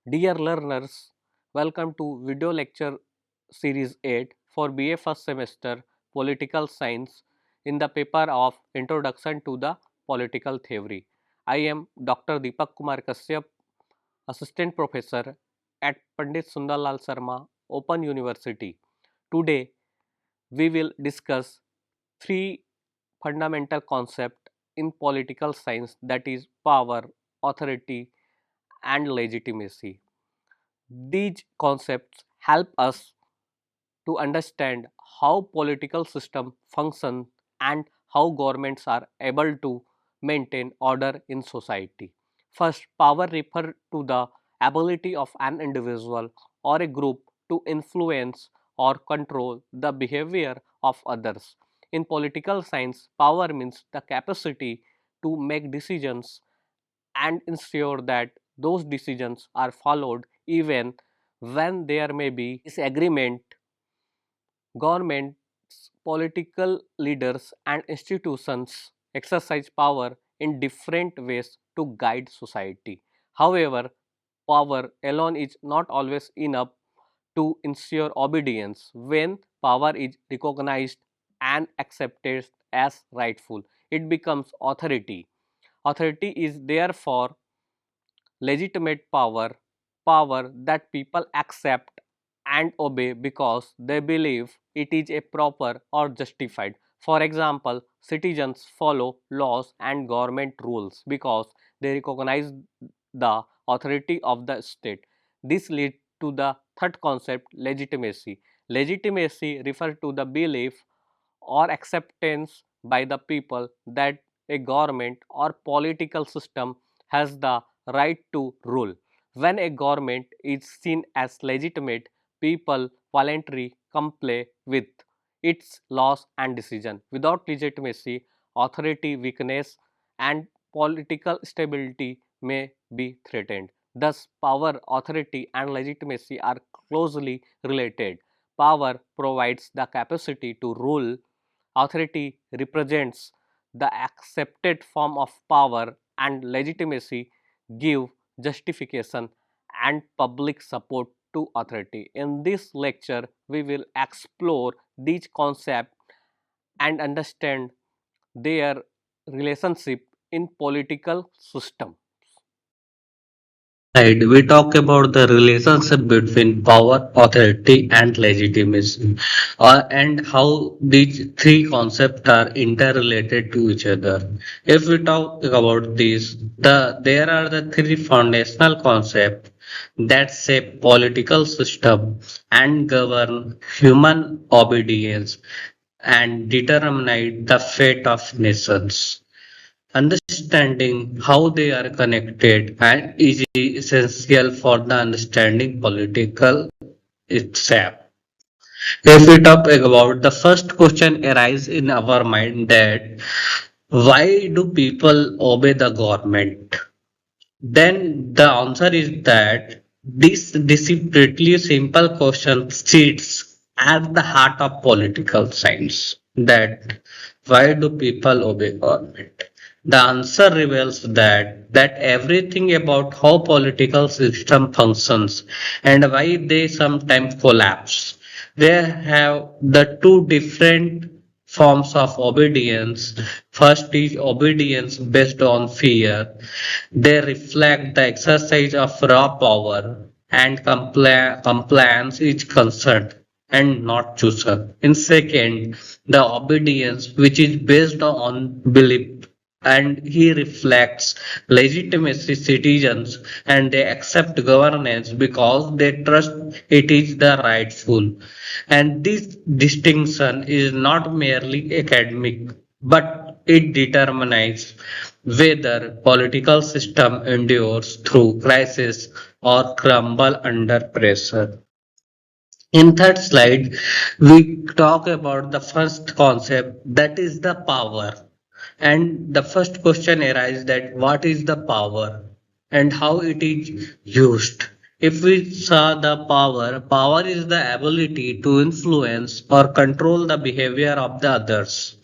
Dear learners, welcome to video lecture series 8 for BA first semester Political Science in the paper of Introduction to the Political Theory. I am Dr. Deepak Kumar Kashyap, Assistant Professor at Pandit Sundarlal Sarma Open University. Today we will discuss three fundamental concepts in political science, that is power, authority and legitimacy. These concepts help us to understand how political system function and how governments are able to maintain order in society. First, power refers to the ability of an individual or a group to influence or control the behavior of others. In political science, power means the capacity to make decisions and ensure that those decisions are followed even when there may be disagreement. Governments, political leaders and institutions exercise power in different ways to guide society. However, power alone is not always enough to ensure obedience. When power is recognized and accepted as rightful, it becomes authority. Authority is therefore legitimate power, power that people accept and obey because they believe it is a proper or justified. For example, citizens follow laws and government rules because they recognize the authority of the state. This leads to the third concept, legitimacy. Legitimacy refers to the belief or acceptance by the people that a government or political system has the right to rule. When a government is seen as legitimate, people voluntarily comply with its laws and decisions. Without legitimacy, authority weakness and political stability may be threatened. Thus, power, authority, and legitimacy are closely related. Power provides the capacity to rule. Authority represents the accepted form of power, and legitimacy give justification and public support to authority. In this lecture, we will explore these concepts and understand their relationship in political system. Right, we talk about the relationship between power, authority, and legitimacy, and how these three concepts are interrelated to each other. If we talk about these, there are the three foundational concepts that shape political system and govern human obedience and determine the fate of nations. Understanding how they are connected and is essential for the understanding political itself. If we talk about the first question arise in our mind that why do people obey the government? Then the answer is that this is pretty simple question sits at the heart of political science. That why do people obey government? The answer reveals that everything about how political system functions and why they sometimes collapse. They have the two different forms of obedience. First is obedience based on fear. They reflect the exercise of raw power and compliance is concerned and not chosen. In second, the obedience which is based on belief and he reflects legitimacy citizens and they accept governance because they trust it is the rightful. And this distinction is not merely academic, but it determines whether political system endures through crisis or crumble under pressure. In third slide, we talk about the first concept that is the power. And the first question arises that what is the power and how it is used. If we saw the power, power is the ability to influence or control the behavior of the others.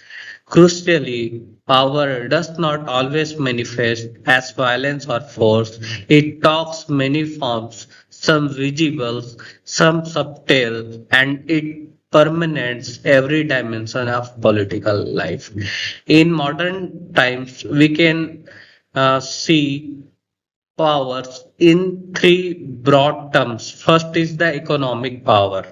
Crucially, power does not always manifest as violence or force. It takes many forms, some visible, some subtle, and it permeates every dimension of political life. In modern times, we can see powers in three broad terms. First is the economic power.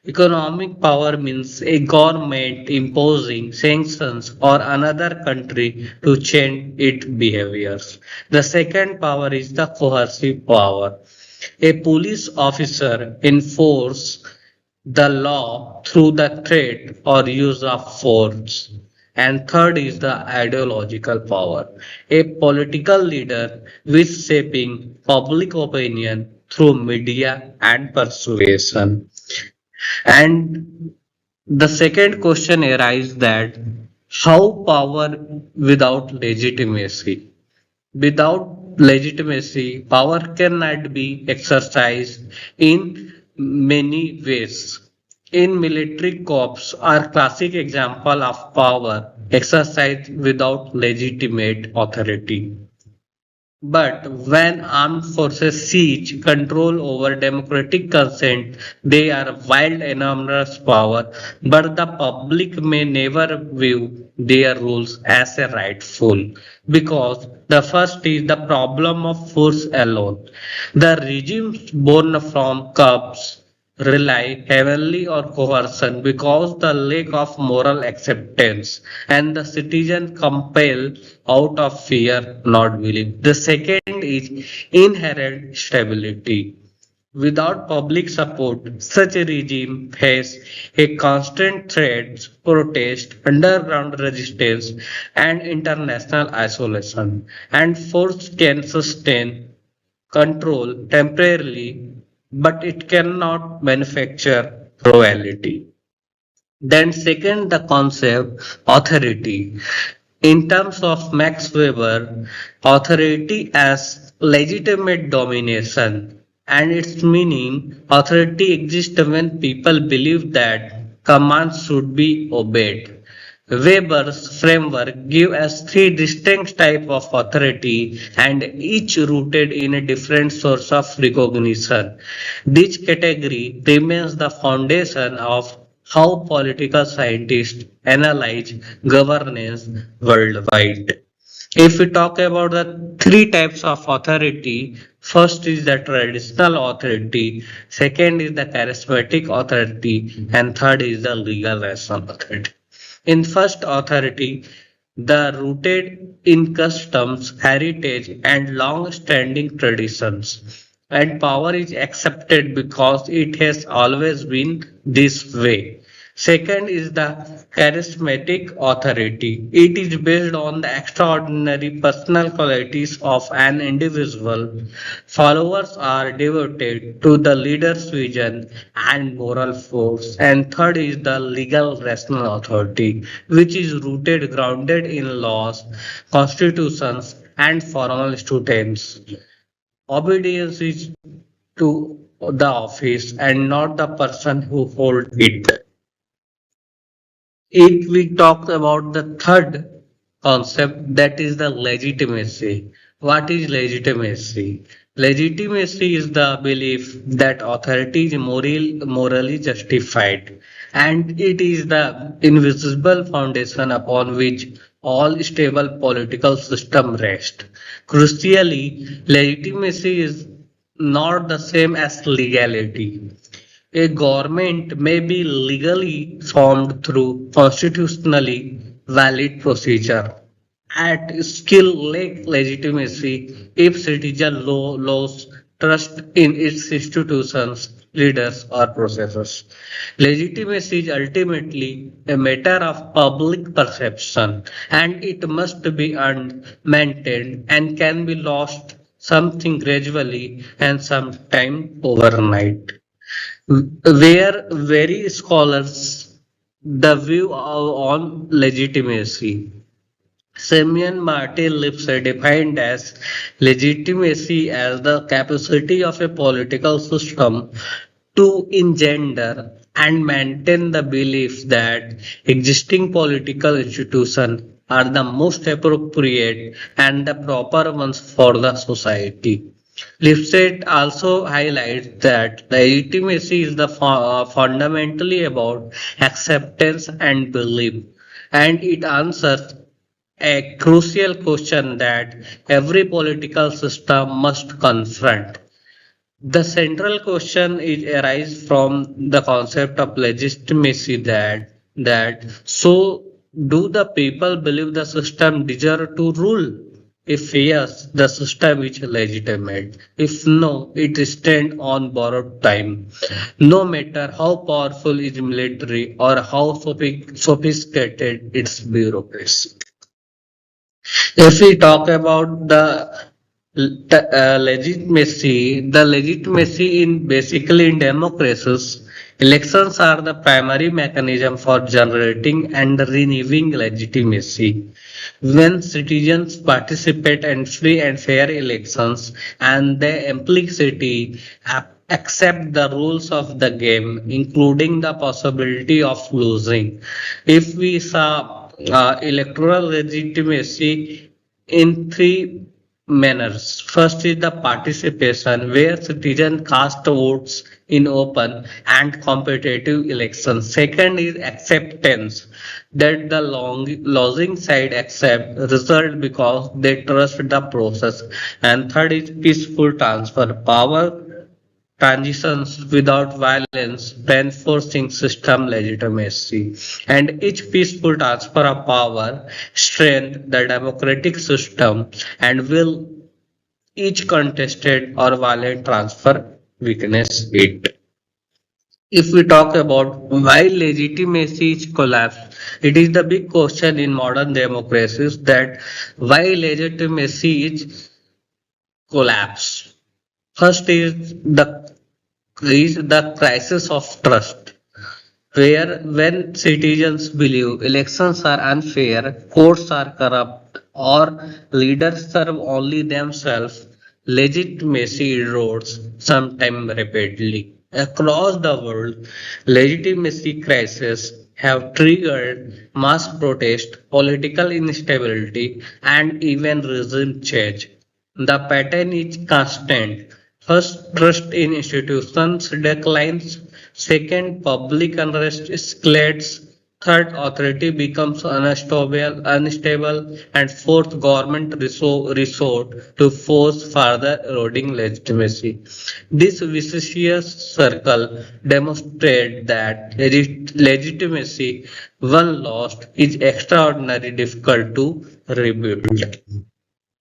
Economic power means a government imposing sanctions or another country to change its behaviors. The second power is the coercive power. A police officer enforce the law through the threat or use of force. And third is the ideological power. A political leader with shaping public opinion through media and persuasion. And the second question arises that how power without legitimacy? Without legitimacy, power cannot be exercised in many ways. In military corps are classic example of power exercised without legitimate authority. But when armed forces seize control over democratic consent, they are wild enormous power, but the public may never view their rules as a rightful. Because the first is the problem of force alone. The regimes born from curbs rely heavily on coercion because the lack of moral acceptance and the citizen compel out of fear, not belief. The second is inherent stability. Without public support, such a regime face a constant threat, protest, underground resistance, and international isolation. And force can sustain control temporarily, but it cannot manufacture reality. Then second, the concept authority. In terms of Max Weber, authority as legitimate domination and its meaning, authority exists when people believe that commands should be obeyed. Weber's framework gives us three distinct types of authority and each rooted in a different source of recognition. This category remains the foundation of how political scientists analyze governance worldwide. If we talk about the three types of authority, first is the traditional authority, second is the charismatic authority, and third is the legal rational authority. In first authority, the rooted in customs, heritage, and long-standing traditions, and power is accepted because it has always been this way. Second is the charismatic authority. It is based on the extraordinary personal qualities of an individual. Followers are devoted to the leader's vision and moral force. And third is the legal rational authority, which is rooted, grounded in laws, constitutions, and formal statutes. Obedience is to the office and not the person who holds it. If we talk about the third concept, that is the legitimacy. What is legitimacy? Legitimacy is the belief that authority is morally justified, and it is the invisible foundation upon which all stable political system rest. Crucially, legitimacy is not the same as legality. A government may be legally formed through constitutionally valid procedure. At skill lack legitimacy if citizen laws trust in its institutions, leaders, or processes. Legitimacy is ultimately a matter of public perception and it must be earned, maintained, and can be lost something gradually and sometime overnight where very scholars the view on legitimacy. Simeon Martin Lipset defined as legitimacy as the capacity of a political system to engender and maintain the belief that existing political institutions are the most appropriate and the proper ones for the society. Lipset also highlights that legitimacy is the fundamentally about acceptance and belief, and it answers a crucial question that every political system must confront. The central question is arise from the concept of legitimacy that so do the people believe the system deserve to rule? If yes, the system is legitimate. If no, it stands on borrowed time. No matter how powerful its military or how sophisticated its bureaucracy. If we talk about the legitimacy in basically in democracies, elections are the primary mechanism for generating and renewing legitimacy. When citizens participate in free and fair elections and they implicitly accept the rules of the game, including the possibility of losing. If we saw electoral legitimacy in three manners. First is the participation, where citizens cast votes in open and competitive elections. Second is acceptance, that the losing side accept result because they trust the process. And third is peaceful transfer, power transitions without violence, reinforcing system legitimacy. And each peaceful transfer of power strengthens the democratic system and will each contested or violent transfer weakness it. If we talk about why legitimacy is collapsed, it is the big question in modern democracies that why legitimacy is collapsed. First is the crisis of trust, where when citizens believe elections are unfair, courts are corrupt, or leaders serve only themselves, legitimacy erodes, sometimes rapidly. Across the world, legitimacy crises have triggered mass protest, political instability, and even regime change. The pattern is constant. First, trust in institutions declines. Second, public unrest escalates. Third, authority becomes unstable. And fourth, government resort to force further eroding legitimacy. This vicious circle demonstrates that legitimacy, when lost, is extraordinarily difficult to rebuild.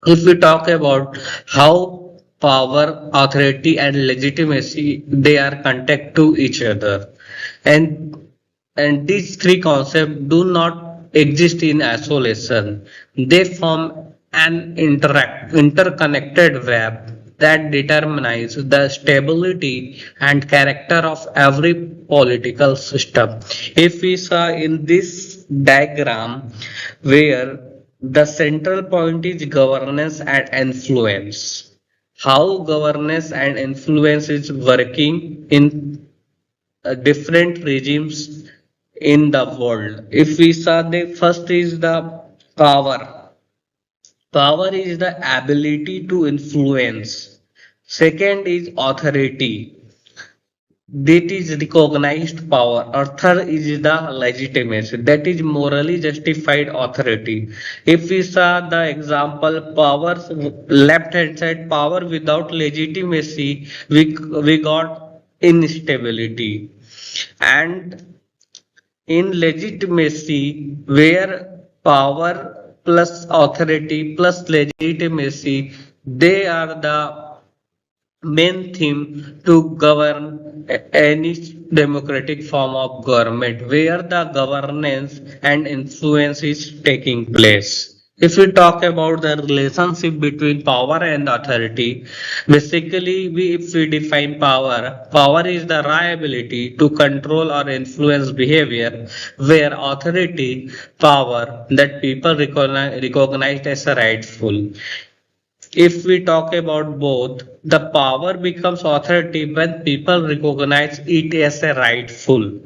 If we talk about how power, authority, and legitimacy they are connected to each other, and these three concepts do not exist in isolation. They form an interconnected web that determines the stability and character of every political system. If we saw in this diagram where the central point is governance and influence. How governance and influence is working in different regimes in the world. If we saw the first is the power. Power is the ability to influence. Second is authority. That is recognized power. Or third is the legitimacy. That is morally justified authority. If we saw the example power, left hand side power without legitimacy, we got instability. And in legitimacy, where power plus authority plus legitimacy, they are the main theme to govern any democratic form of government where the governance and influence is taking place. If we talk about the relationship between power and authority, basically if we define power, power is the raw ability to control or influence behavior, where authority, power that people recognize as rightful. If we talk about both, the power becomes authority when people recognize it as a rightful.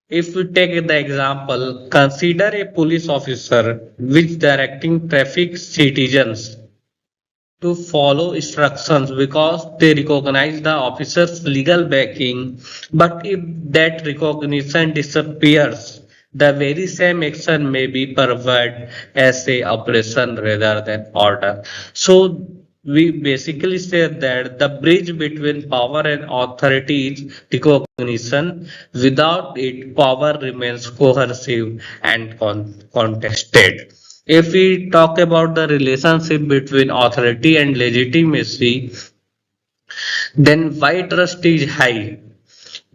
If we take the example, consider a police officer which directing traffic citizens to follow instructions because they recognize the officer's legal backing. But if that recognition disappears, the very same action may be perverted as a oppression rather than order. So we basically say that the bridge between power and authority is recognition. Without it, power remains coercive and contested. If we talk about the relationship between authority and legitimacy, then why trust is high?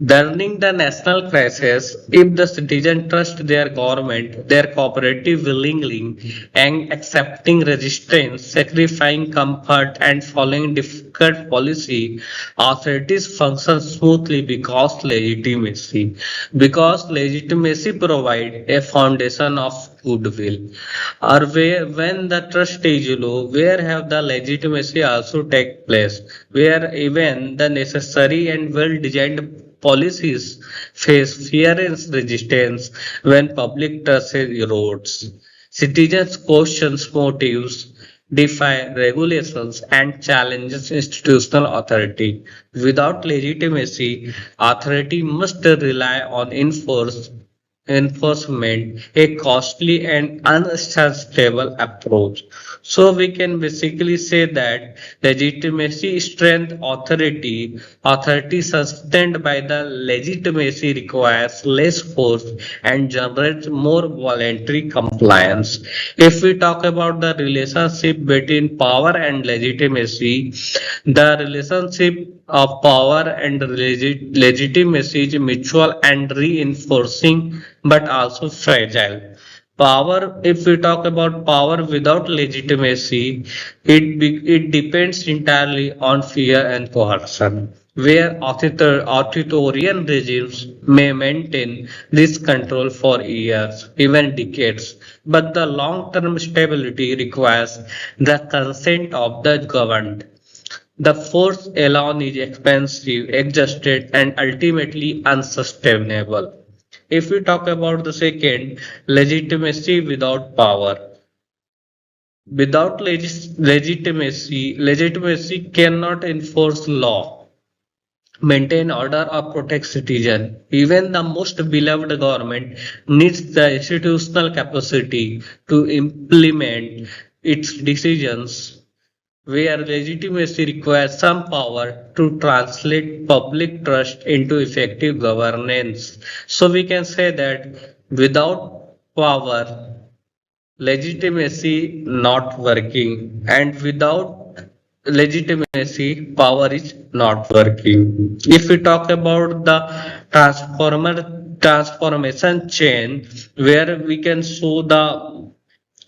During the national crisis, if the citizens trust their government, their cooperative willingly and accepting resistance, sacrificing comfort and following difficult policy, authorities function smoothly because legitimacy provide a foundation of goodwill. Or where when the trust is low, where have the legitimacy also take place, where even the necessary and well-designed policies face fear and resistance when public trust erodes. Citizens question motives, defy regulations, and challenges institutional authority. Without legitimacy, authority must rely on enforcement, a costly and unsustainable approach. So we can basically say that legitimacy strength authority sustained by the legitimacy requires less force and generates more voluntary compliance. If we talk about the relationship between power and legitimacy, the relationship of power and legitimacy is mutual and reinforcing but also fragile. Power, if we talk about power without legitimacy, it depends entirely on fear and coercion, where authoritarian regimes may maintain this control for years, even decades. But the long-term stability requires the consent of the governed. The force alone is expensive, exhausted, and ultimately unsustainable. If we talk about the second, legitimacy without power. Without legitimacy cannot enforce law, maintain order, or protect citizens. Even the most beloved government needs the institutional capacity to implement its decisions, where legitimacy requires some power to translate public trust into effective governance. So we can say that without power, legitimacy not working, and without legitimacy, power is not working. If we talk about the transformation chain, where we can show the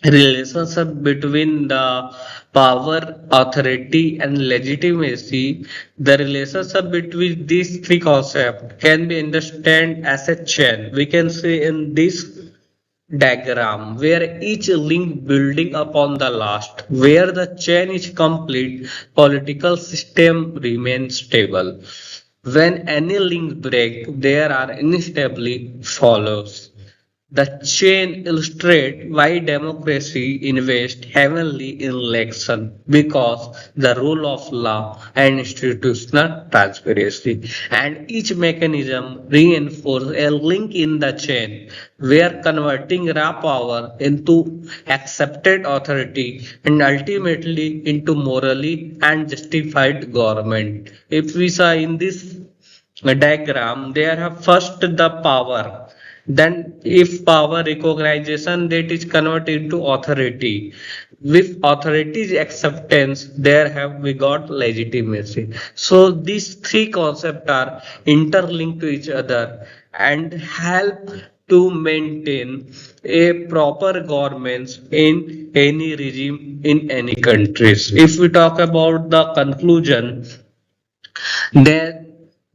relationship between the power, authority, and legitimacy, the relationship between these three concepts can be understood as a chain. We can say in this diagram where each link building upon the last, where the chain is complete, political system remains stable. When any link break, there are instability follows. The chain illustrates why democracy invests heavily in election because the rule of law and institutional transparency, and each mechanism reinforces a link in the chain where converting raw power into accepted authority and ultimately into morally and justified government. If we saw in this diagram, there have first the power, then if power recognition that is converted into authority, with authority's acceptance there have we got legitimacy. So these three concepts are interlinked to each other and help to maintain a proper governance in any regime in any countries. If we talk about the conclusion, then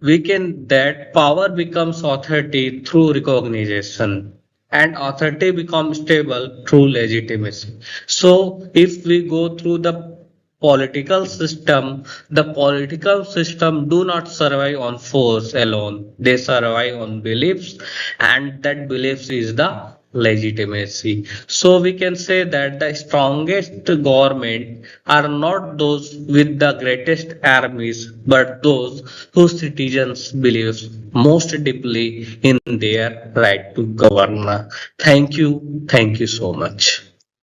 we can that power becomes authority through recognition and authority becomes stable through legitimacy. So if we go through the political system, the political system do not survive on force alone. They survive on beliefs, and that beliefs is the legitimacy. So we can say that the strongest government are not those with the greatest armies, but those whose citizens believe most deeply in their right to govern. Thank you. Thank you so much.